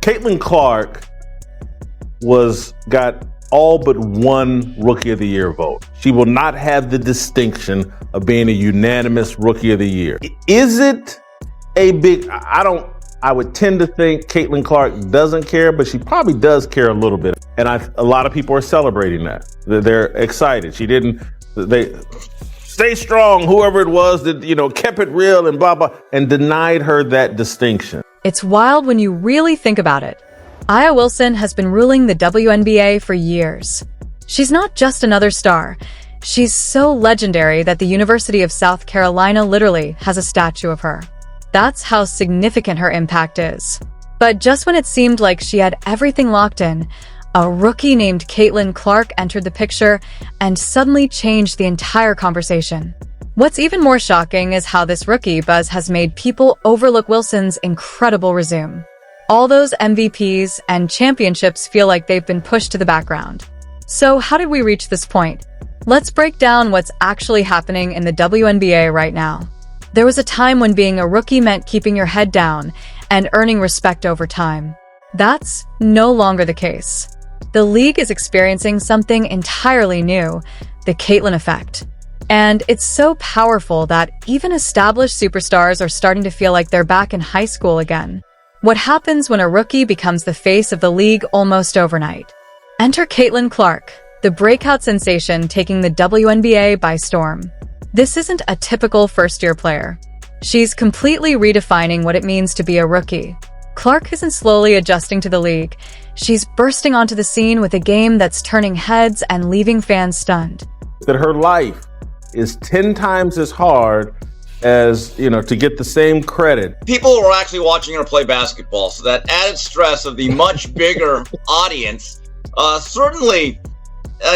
Caitlin Clark got all but one Rookie of the Year vote. She will not have the distinction of being a unanimous Rookie of the Year. Is it a big, I would tend to think Caitlin Clark doesn't care, but she probably does care a little bit. And a lot of people are celebrating that. They're excited. They stay strong, whoever it was that, kept it real and blah, blah, and denied her that distinction. It's wild when you really think about it. Aya Wilson has been ruling the WNBA for years. She's not just another star. She's so legendary that the University of South Carolina literally has a statue of her. That's how significant her impact is. But just when it seemed like she had everything locked in, a rookie named Caitlin Clark entered the picture and suddenly changed the entire conversation. What's even more shocking is how this rookie buzz has made people overlook Wilson's incredible resume. All those MVPs and championships feel like they've been pushed to the background. So how did we reach this point? Let's break down what's actually happening in the WNBA right now. There was a time when being a rookie meant keeping your head down and earning respect over time. That's no longer the case. The league is experiencing something entirely new, the Caitlin effect. And it's so powerful that even established superstars are starting to feel like they're back in high school again. What happens when a rookie becomes the face of the league almost overnight? Enter Caitlin Clark, the breakout sensation taking the WNBA by storm. This isn't a typical first-year player. She's completely redefining what it means to be a rookie. Clark isn't slowly adjusting to the league. She's bursting onto the scene with a game that's turning heads and leaving fans stunned. That her life is 10 times as hard as, to get the same credit. People were actually watching her play basketball, so that added stress of the much bigger audience certainly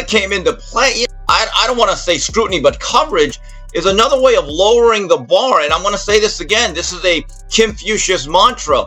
came into play. I don't want to say scrutiny, but coverage is another way of lowering the bar. And I'm going to say this again. This is a Confucius mantra.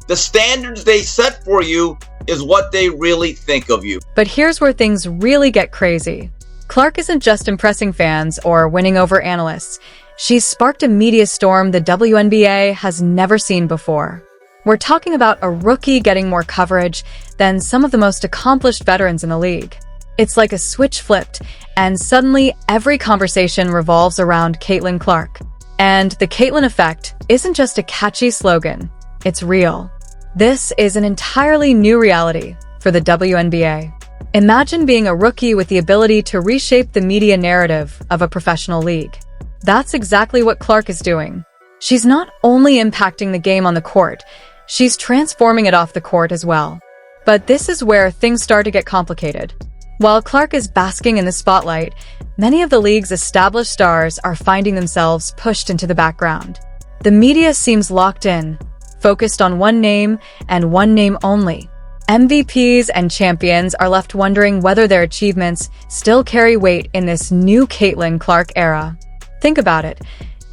The standards they set for you is what they really think of you. But here's where things really get crazy. Clark isn't just impressing fans or winning over analysts. She's sparked a media storm the WNBA has never seen before. We're talking about a rookie getting more coverage than some of the most accomplished veterans in the league. It's like a switch flipped, and suddenly every conversation revolves around Caitlin Clark. And the Caitlin effect isn't just a catchy slogan, it's real. This is an entirely new reality for the WNBA. Imagine being a rookie with the ability to reshape the media narrative of a professional league. That's exactly what Clark is doing. She's not only impacting the game on the court, she's transforming it off the court as well. But this is where things start to get complicated. While Clark is basking in the spotlight, many of the league's established stars are finding themselves pushed into the background. The media seems locked in, focused on one name and one name only. MVPs and champions are left wondering whether their achievements still carry weight in this new Caitlin Clark era. Think about it.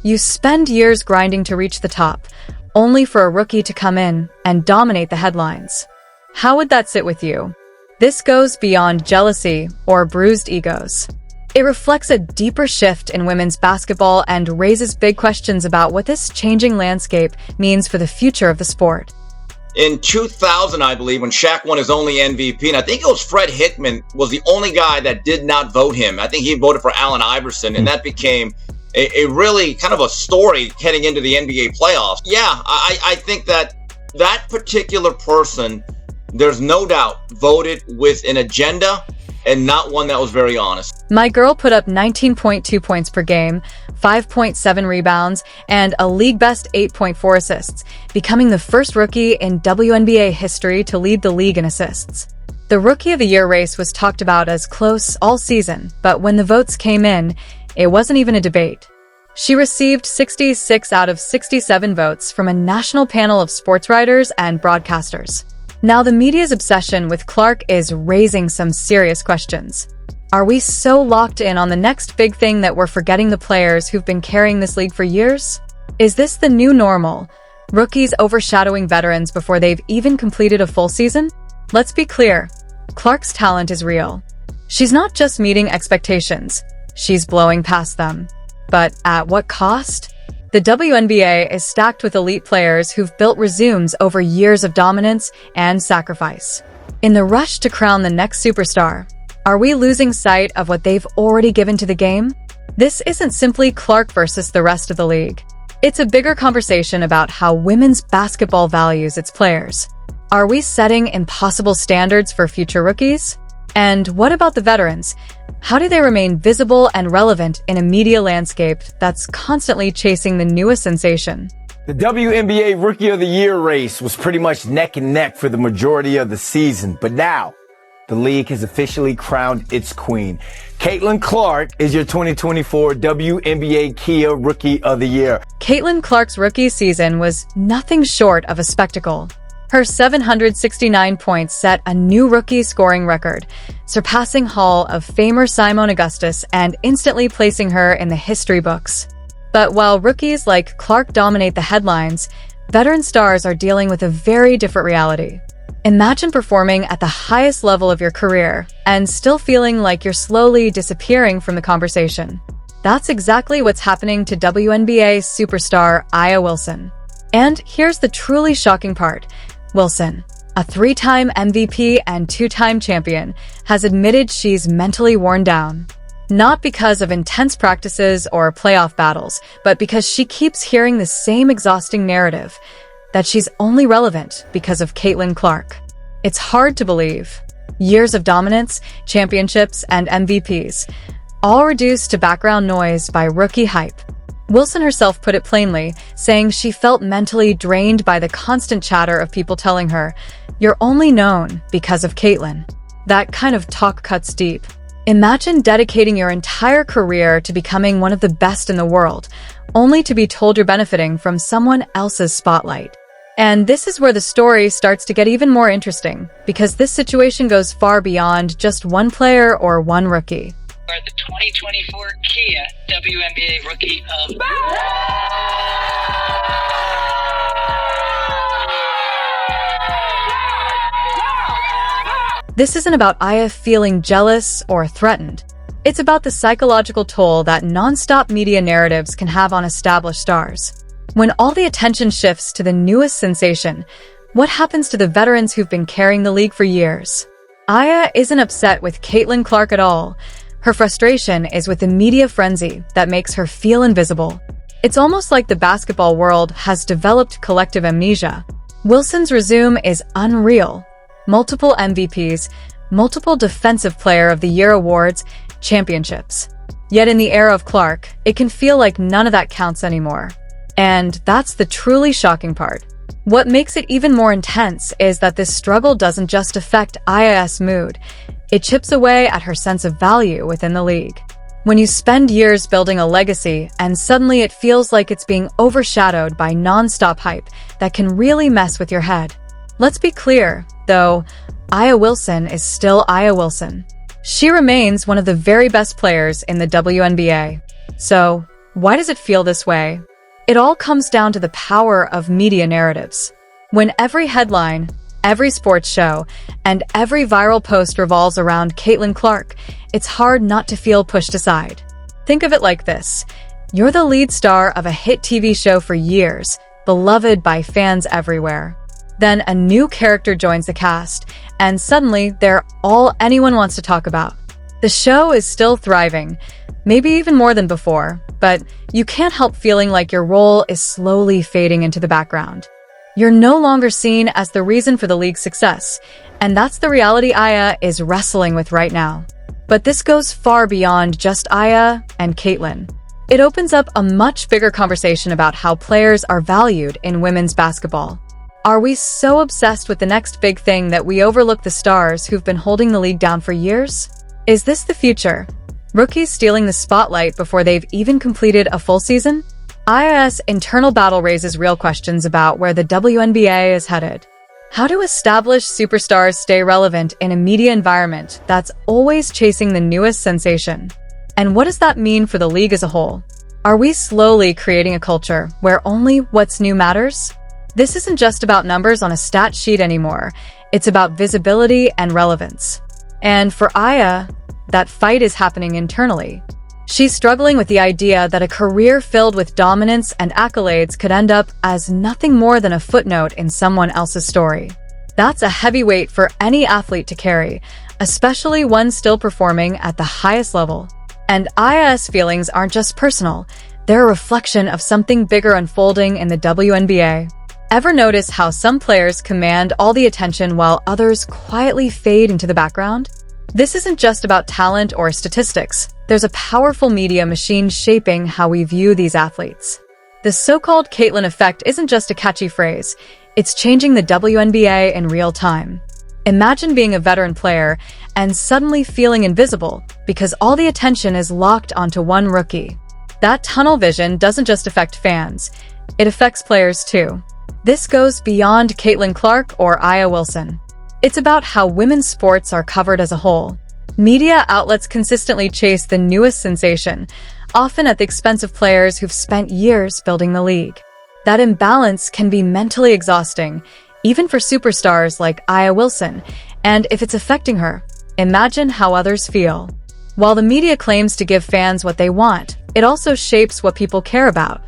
You spend years grinding to reach the top, only for a rookie to come in and dominate the headlines. How would that sit with you? This goes beyond jealousy or bruised egos. It reflects a deeper shift in women's basketball and raises big questions about what this changing landscape means for the future of the sport. In 2000, I believe, when Shaq won his only MVP, and I think it was Fred Hickman was the only guy that did not vote him. I think he voted for Allen Iverson, and that became a really kind of a story heading into the NBA playoffs. Yeah, I think that particular person, there's no doubt, voted with an agenda and not one that was very honest. My girl put up 19.2 points per game, 5.7 rebounds, and a league-best 8.4 assists, becoming the first rookie in WNBA history to lead the league in assists. The Rookie of the Year race was talked about as close all season, but when the votes came in, it wasn't even a debate. She received 66 out of 67 votes from a national panel of sports writers and broadcasters. Now, the media's obsession with Clark is raising some serious questions. Are we so locked in on the next big thing that we're forgetting the players who've been carrying this league for years? Is this the new normal? Rookies overshadowing veterans before they've even completed a full season? Let's be clear, Clark's talent is real. She's not just meeting expectations, she's blowing past them. But at what cost? The The WNBA is stacked with elite players who've built resumes over years of dominance and sacrifice. In the rush to crown the next superstar, are we losing sight of what they've already given to the game? This isn't simply Clark versus the rest of the league. It's a bigger conversation about how women's basketball values its players. Are we setting impossible standards for future rookies? And what about the veterans? How do they remain visible and relevant in a media landscape that's constantly chasing the newest sensation? The WNBA Rookie of the Year race was pretty much neck and neck for the majority of the season, but now the league has officially crowned its queen. Caitlin Clark is your 2024 WNBA Kia Rookie of the Year. Caitlin Clark's rookie season was nothing short of a spectacle. Her 769 points set a new rookie scoring record, surpassing Hall of Famer Simone Augustus and instantly placing her in the history books. But while rookies like Clark dominate the headlines, veteran stars are dealing with a very different reality. Imagine performing at the highest level of your career and still feeling like you're slowly disappearing from the conversation. That's exactly what's happening to WNBA superstar A'ja Wilson. And here's the truly shocking part. Wilson, a 3-time MVP and 2-time champion, has admitted she's mentally worn down. Not because of intense practices or playoff battles, but because she keeps hearing the same exhausting narrative, that she's only relevant because of Caitlin Clark. It's hard to believe. Years of dominance, championships, and MVPs, all reduced to background noise by rookie hype. Wilson herself put it plainly, saying she felt mentally drained by the constant chatter of people telling her, "You're only known because of Caitlin." That kind of talk cuts deep. Imagine dedicating your entire career to becoming one of the best in the world, only to be told you're benefiting from someone else's spotlight. And this is where the story starts to get even more interesting, because this situation goes far beyond just one player or one rookie. Are the 2024 Kia WNBA Rookie of This isn't about A'ja feeling jealous or threatened. It's about the psychological toll that non-stop media narratives can have on established stars. When all the attention shifts to the newest sensation, what happens to the veterans who've been carrying the league for years? A'ja isn't upset with Caitlin Clark at all. Her frustration is with the media frenzy that makes her feel invisible. It's almost like the basketball world has developed collective amnesia. Wilson's resume is unreal. Multiple MVPs, multiple Defensive Player of the Year awards, championships. Yet in the era of Clark, it can feel like none of that counts anymore. And that's the truly shocking part. What makes it even more intense is that this struggle doesn't just affect A'ja's mood. It chips away at her sense of value within the league. When you spend years building a legacy and suddenly it feels like it's being overshadowed by non-stop hype, that can really mess with your head. Let's be clear, though, A'ja Wilson is still A'ja Wilson. She remains one of the very best players in the WNBA. So, why does it feel this way? It all comes down to the power of media narratives. When every headline, every sports show, and every viral post revolves around Caitlin Clark, it's hard not to feel pushed aside. Think of it like this. You're the lead star of a hit TV show for years, beloved by fans everywhere. Then a new character joins the cast, and suddenly they're all anyone wants to talk about. The show is still thriving, maybe even more than before, but you can't help feeling like your role is slowly fading into the background. You're no longer seen as the reason for the league's success, and that's the reality A'ja is wrestling with right now. But this goes far beyond just A'ja and Caitlin. It opens up a much bigger conversation about how players are valued in women's basketball. Are we so obsessed with the next big thing that we overlook the stars who've been holding the league down for years? Is this the future? Rookies stealing the spotlight before they've even completed a full season? A'ja's internal battle raises real questions about where the WNBA is headed. How do established superstars stay relevant in a media environment that's always chasing the newest sensation? And what does that mean for the league as a whole? Are we slowly creating a culture where only what's new matters? This isn't just about numbers on a stat sheet anymore. It's about visibility and relevance. And for A'ja, that fight is happening internally. She's struggling with the idea that a career filled with dominance and accolades could end up as nothing more than a footnote in someone else's story. That's a heavy weight for any athlete to carry, especially one still performing at the highest level. And Aya's feelings aren't just personal, they're a reflection of something bigger unfolding in the WNBA. Ever notice how some players command all the attention while others quietly fade into the background? This isn't just about talent or statistics. There's a powerful media machine shaping how we view these athletes. The so-called Caitlyn effect isn't just a catchy phrase. It's changing the WNBA in real time. Imagine being a veteran player and suddenly feeling invisible because all the attention is locked onto one rookie. That tunnel vision doesn't just affect fans. It affects players too. This goes beyond Caitlin Clark or Aya Wilson. It's about how women's sports are covered as a whole. Media outlets consistently chase the newest sensation, often at the expense of players who've spent years building the league. That imbalance can be mentally exhausting, even for superstars like Aya Wilson, and if it's affecting her, imagine how others feel. While the media claims to give fans what they want, it also shapes what people care about.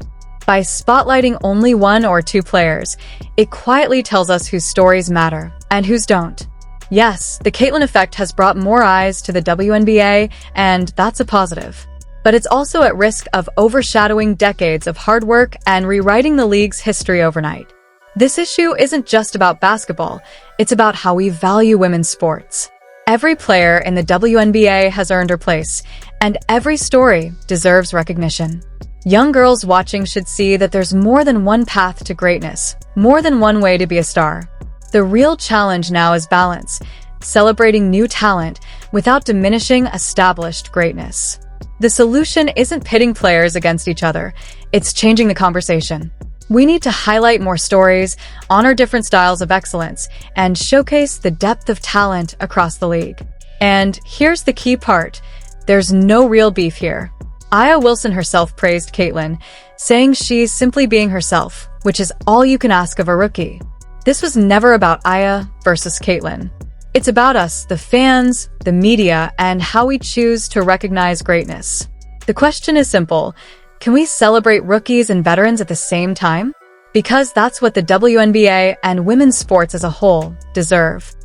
By spotlighting only one or two players, it quietly tells us whose stories matter and whose don't. Yes, the Caitlyn effect has brought more eyes to the WNBA, and that's a positive. But it's also at risk of overshadowing decades of hard work and rewriting the league's history overnight. This issue isn't just about basketball, it's about how we value women's sports. Every player in the WNBA has earned her place, and every story deserves recognition. Young girls watching should see that there's more than one path to greatness, more than one way to be a star. The real challenge now is balance, celebrating new talent without diminishing established greatness. The solution isn't pitting players against each other, it's changing the conversation. We need to highlight more stories, honor different styles of excellence, and showcase the depth of talent across the league. And here's the key part. There's no real beef here. Aya Wilson herself praised Caitlyn, saying she's simply being herself, which is all you can ask of a rookie. This was never about Aya versus Caitlyn. It's about us, the fans, the media, and how we choose to recognize greatness. The question is simple. Can we celebrate rookies and veterans at the same time? Because that's what the WNBA and women's sports as a whole deserve.